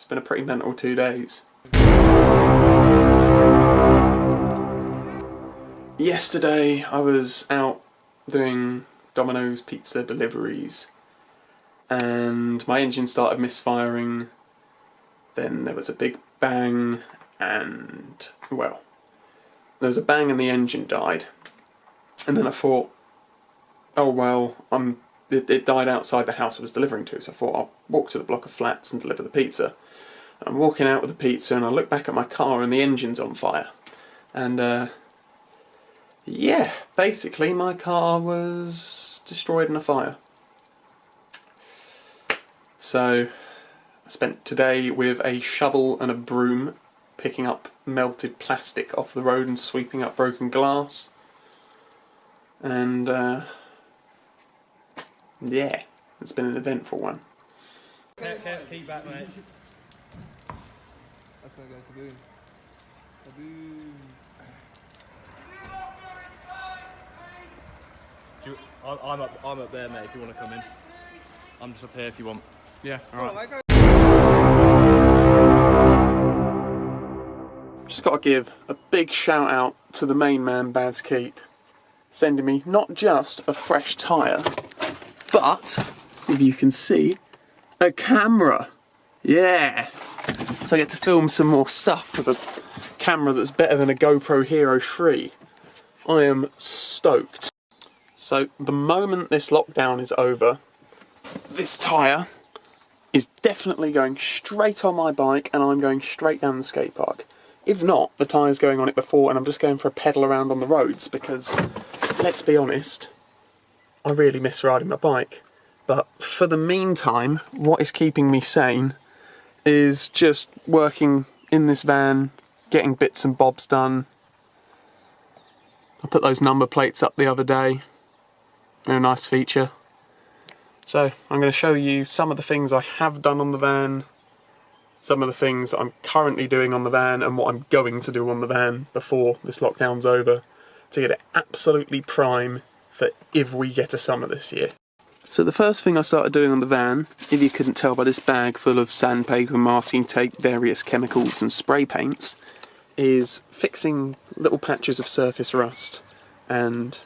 been a pretty mental 2 days. Yesterday I was out doing Domino's pizza deliveries and my engine started misfiring. Then there was a big bang and, well, there was a bang and the engine died. And then I thought, oh well, it died outside the house I was delivering to, so I thought I'll walk to the block of flats and deliver the pizza. I'm walking out with the pizza and I look back at my car and the engine's on fire. And yeah, basically my car was destroyed in a fire. So I spent today with a shovel and a broom picking up melted plastic off the road and sweeping up broken glass. And yeah, it's been an eventful one. Keep back, mate. That's gonna go kaboom. Kaboom. I'm up there, mate, if you want to come in. I'm just up here if you want. Yeah, alright. Just got to give a big shout out to the main man, Baz Keep, sending me not just a fresh tyre, but, if you can see, a camera. Yeah! So I get to film some more stuff with a camera that's better than a GoPro Hero 3. I am stoked. So the moment this lockdown is over, this tyre is definitely going straight on my bike and I'm going straight down the skate park. If not, the tyre's going on it before and I'm just going for a pedal around on the roads because, let's be honest, I really miss riding my bike. But for the meantime, what is keeping me sane is just working in this van, getting bits and bobs done. I put those number plates up the other day. They're a nice feature. So I'm going to show you some of the things I have done on the van, some of the things I'm currently doing on the van and what I'm going to do on the van before this lockdown's over to get it absolutely prime for if we get a summer this year. So the first thing I started doing on the van, if you couldn't tell by this bag full of sandpaper, masking tape, various chemicals and spray paints, is fixing little patches of surface rust and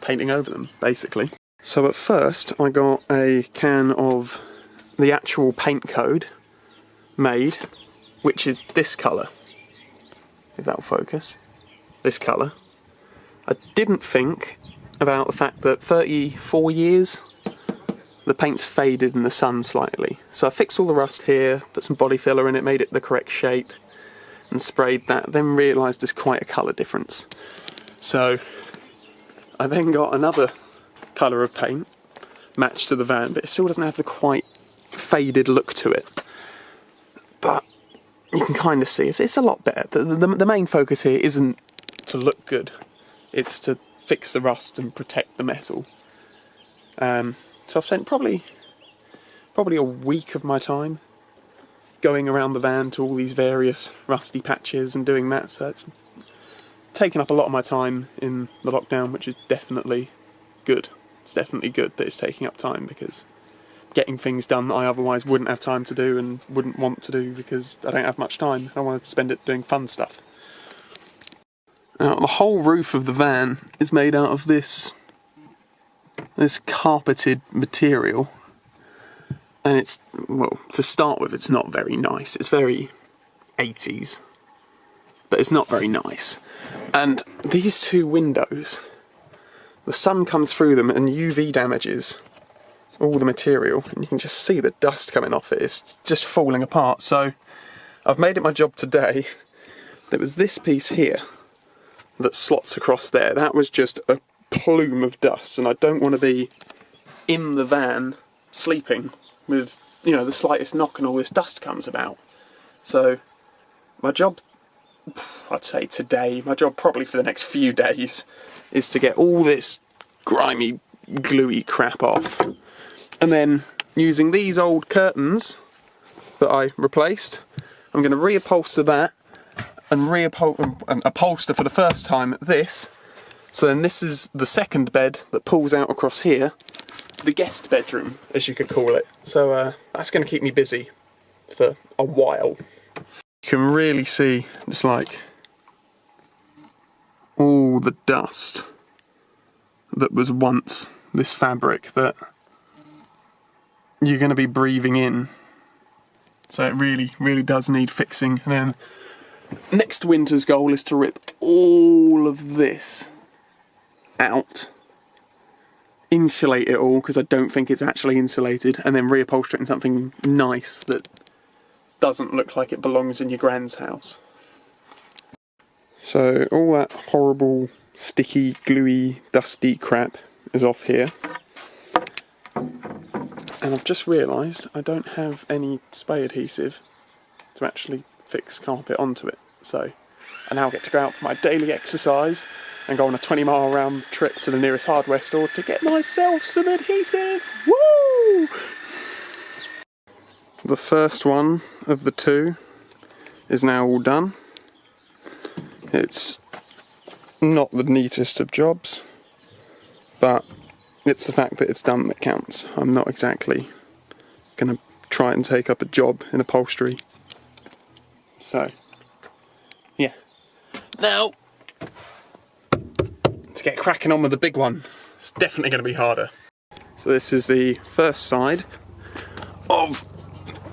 painting over them, basically. So at first I got a can of the actual paint code made, which is this colour, if that'll focus, this colour. I didn't think about the fact that 34 years the paint's faded in the sun slightly. So I fixed all the rust here, put some body filler in it, made it the correct shape and sprayed that, then realised there's quite a colour difference. So I then got another colour of paint matched to the van, but it still doesn't have the quite faded look to it. But you can kind of see it's a lot better. The main focus here isn't to look good, it's to fix the rust and protect the metal. So I've spent probably a week of my time going around the van to all these various rusty patches and doing that, so it's taken up a lot of my time in the lockdown, which is definitely good. It's definitely good that it's taking up time because getting things done that I otherwise wouldn't have time to do and wouldn't want to do because I don't have much time. I want to spend it doing fun stuff. Now, the whole roof of the van is made out of this carpeted material, and it's, well, to start with, it's not very nice. It's very 80s, but it's not very nice. And these two windows, the sun comes through them and UV damages all the material, and you can just see the dust coming off it. It's just falling apart. So I've made it my job today. There was this piece here that slots across there. That was just a plume of dust, and I don't want to be in the van sleeping with, you know, the slightest knock and all this dust comes about. So my job, I'd say today, my job probably for the next few days, is to get all this grimy, gluey crap off. And then, using these old curtains that I replaced, I'm going to reupholster that and upholster for the first time this. So then this is the second bed that pulls out across here, the guest bedroom, as you could call it. So that's going to keep me busy for a while. You can really see just like all the dust that was once this fabric that you're going to be breathing in. So it really, really does need fixing. And then next winter's goal is to rip all of this out, insulate it all, because I don't think it's actually insulated, and then reupholster it in something nice that doesn't look like it belongs in your grand's house. So all that horrible, sticky, gluey, dusty crap is off here. And I've just realised I don't have any spray adhesive to actually fix carpet onto it. So I now get to go out for my daily exercise and go on a 20-mile round trip to the nearest hardware store to get myself some adhesive. Woo! The first one of the two is now all done. It's not the neatest of jobs, but it's the fact that it's done that counts. I'm not exactly going to try and take up a job in upholstery. So, yeah. Now, to get cracking on with the big one. It's definitely going to be harder. So this is the first side of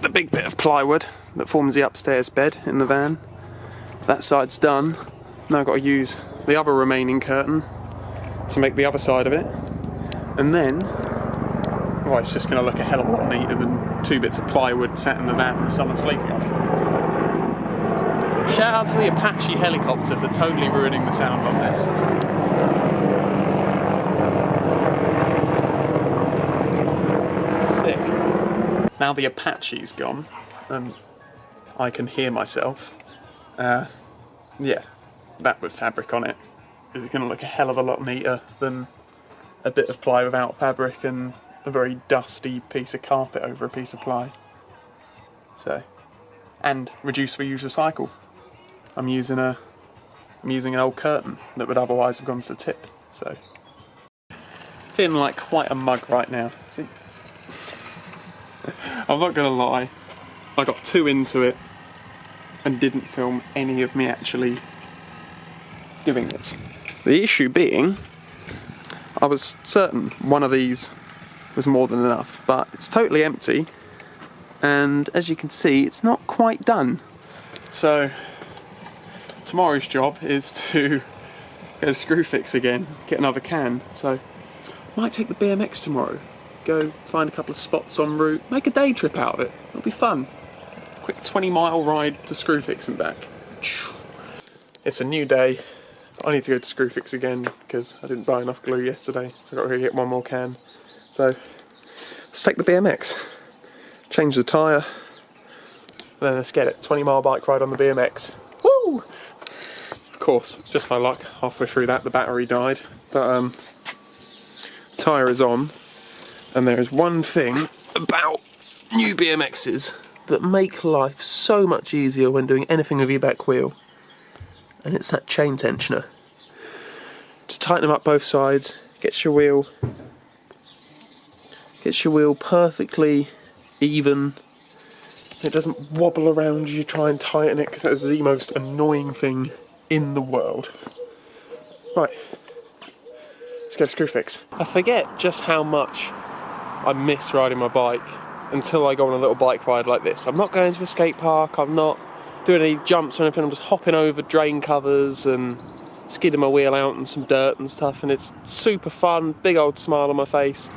the big bit of plywood that forms the upstairs bed in the van. That side's done. Now I've got to use the other remaining curtain to make the other side of it. And then, well, it's just going to look a hell of a lot neater than two bits of plywood sat in the van with someone sleeping on it. So, shout out to the Apache helicopter for totally ruining the sound on this. It's sick. Now the Apache's gone and I can hear myself. Yeah, that with fabric on it is going to look a hell of a lot neater than a bit of ply without fabric and a very dusty piece of carpet over a piece of ply. So, and reduce, reuse, recycle. I'm using an old curtain that would otherwise have gone to the tip. So, feeling like quite a mug right now. See? I'm not gonna lie, I got too into it and didn't film any of me actually doing it. The issue being, I was certain one of these was more than enough, but it's totally empty, and as you can see, it's not quite done. So tomorrow's job is to go to Screwfix again, get another can. So might take the BMX tomorrow, go find a couple of spots en route, make a day trip out of it. It'll be fun. Quick 20-mile ride to Screwfix and back. It's a new day. I need to go to Screwfix again because I didn't buy enough glue yesterday, so I've got to go get one more can. So let's take the BMX, change the tyre, then let's get it. 20-mile bike ride on the BMX. Woo! Of course, just by luck, halfway through that the battery died, but the tyre is on, and there is one thing about new BMXs that make life so much easier when doing anything with your back wheel, and it's that chain tensioner. Just tighten them up both sides, gets your wheel perfectly even. It doesn't wobble around you try and tighten it, because that is the most annoying thing in the world. Right, let's go to Screwfix. I forget just how much I miss riding my bike until I go on a little bike ride like this. I'm not going to a skate park, I'm not doing any jumps or anything, I'm just hopping over drain covers and skidding my wheel out in some dirt and stuff, and it's super fun, big old smile on my face.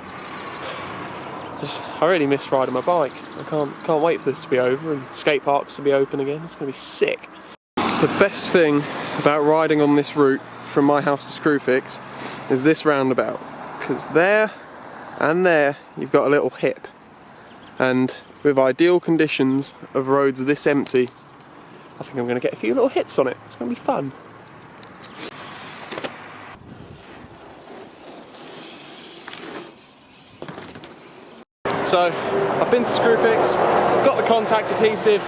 I really miss riding my bike. I can't wait for this to be over and skate parks to be open again. It's going to be sick. The best thing about riding on this route from my house to Screwfix is this roundabout, because there and there you've got a little hip, and with ideal conditions of roads this empty, I think I'm going to get a few little hits on it. It's going to be fun. So, I've been to Screwfix, got the contact adhesive,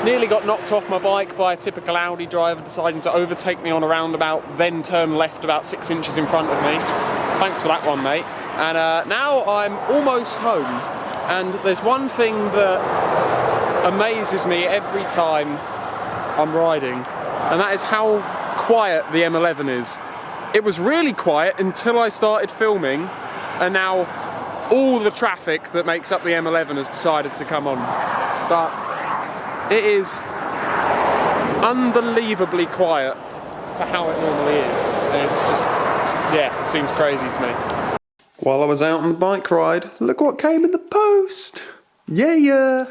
nearly got knocked off my bike by a typical Audi driver deciding to overtake me on a roundabout, then turn left about 6 inches in front of me. Thanks for that one, mate. And now I'm almost home, and there's one thing that amazes me every time I'm riding, and that is how quiet the M11 is. It was really quiet until I started filming, and now all the traffic that makes up the M11 has decided to come on. But it is unbelievably quiet for how it normally is. It's just, yeah, it seems crazy to me. While I was out on the bike ride, look what came in the post. Yeah.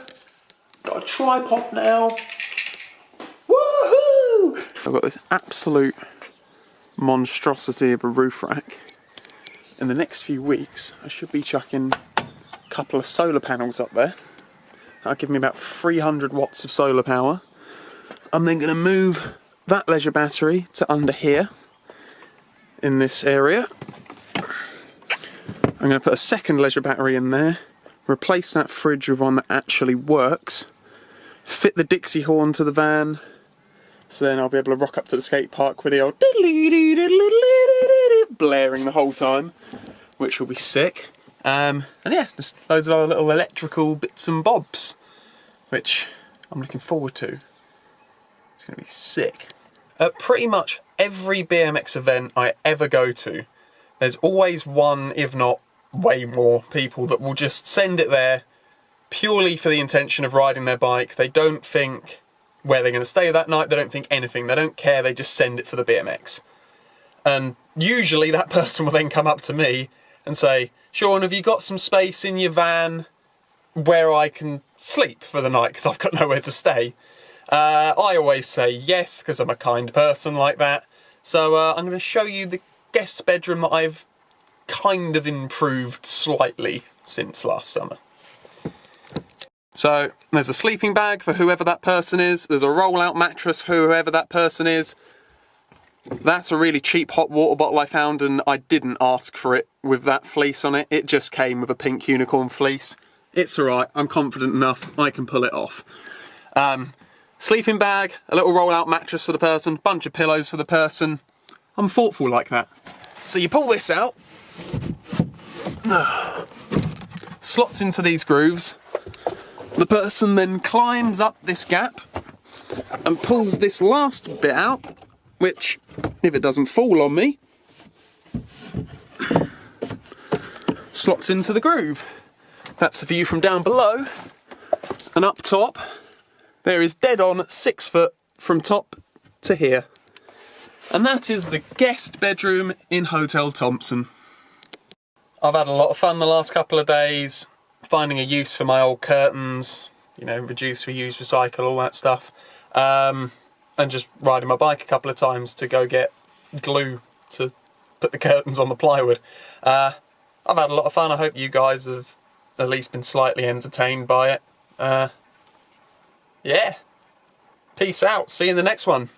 Got a tripod now. Woohoo! I've got this absolute monstrosity of a roof rack. In the next few weeks, I should be chucking a couple of solar panels up there. That'll give me about 300 watts of solar power. I'm then going to move that leisure battery to under here, in this area. I'm going to put a second leisure battery in there, replace that fridge with one that actually works, fit the Dixie horn to the van, so then I'll be able to rock up to the skate park with the old blaring the whole time, which will be sick. And yeah, just loads of other little electrical bits and bobs, which I'm looking forward to. It's going to be sick. At pretty much every BMX event I ever go to, there's always one, if not way more, people that will just send it there purely for the intention of riding their bike. They don't think where they're going to stay that night, they don't think anything, they don't care, they just send it for the BMX. And usually that person will then come up to me and say, Sean, have you got some space in your van where I can sleep for the night because I've got nowhere to stay? I always say yes, because I'm a kind person like that. So I'm going to show you the guest bedroom that I've kind of improved slightly since last summer. So there's a sleeping bag for whoever that person is, there's a roll-out mattress for whoever that person is. That's a really cheap hot water bottle I found, and I didn't ask for it with that fleece on it. It just came with a pink unicorn fleece. It's alright, I'm confident enough, I can pull it off. Sleeping bag, a little roll-out mattress for the person, bunch of pillows for the person. I'm thoughtful like that. So you pull this out, slots into these grooves. The person then climbs up this gap and pulls this last bit out, which, if it doesn't fall on me, slots into the groove. That's the view from down below, and up top there is dead on 6 foot from top to here. And that is the guest bedroom in Hotel Thompson. I've had a lot of fun the last couple of days, finding a use for my old curtains, you know, reduce, reuse, recycle, all that stuff. And just riding my bike a couple of times to go get glue to put the curtains on the plywood. I've had a lot of fun. I hope you guys have at least been slightly entertained by it. Yeah. Peace out. See you in the next one.